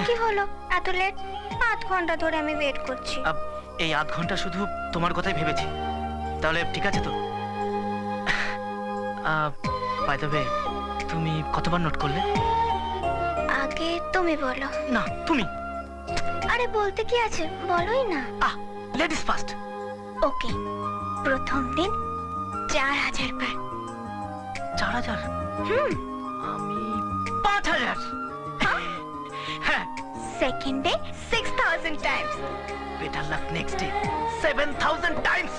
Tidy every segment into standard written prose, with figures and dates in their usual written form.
কি হলো এত লেট? 8 ঘন্টা ধরে আমি ওয়েট করছি। এই 8 ঘন্টা শুধু তোমার কথাই ভেবেছি। তাহলে ঠিক আছে তো? বাই দ্য ওয়ে, তুমি কতবার নোট করলে? আগে তুমি বলো। না, তুমি। আরে বলতে কি আছে, বলোই না। Ladies first. ওকে, প্রথম দিন 4000 বার। 4000? আমি 5000। হ্যাঁ। Second day 6000 Times. Better luck next day 7000 Times.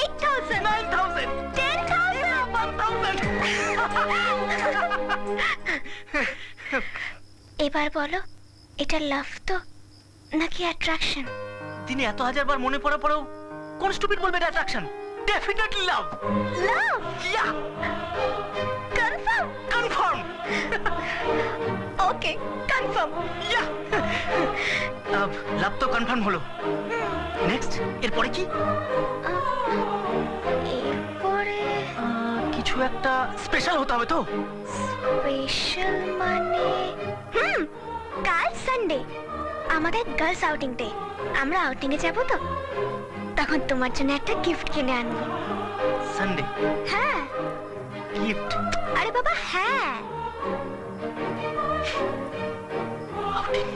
8000, 9000, 10000, 1000। এবার বলো, এটা লাভ তো নাকি অ্যাট্রাকশন? দিনে এত হাজার বার মনে পড়া পড়েও কোন স্টুপিড বলবে এটা attraction? Definitely love. Love? Yeah, confirm? Confirm. Okay, confirm. Yeah, love তো কনফার্ম হলো। নেক্সট, এরপরে কি? এরপরে কিছু একটা স্পেশাল হতে হবে তো? স্পেশাল মানে কাল সানডে আমাদের গার্লস আউটিং ডে। আমরা আউটিং এ যাব তো, তখন তোমার জন্য একটা গিফট কিনে আনবো। সানডে? হ্যাঁ। গিফট? আরে বাবা হ্যাঁ। আউটিং।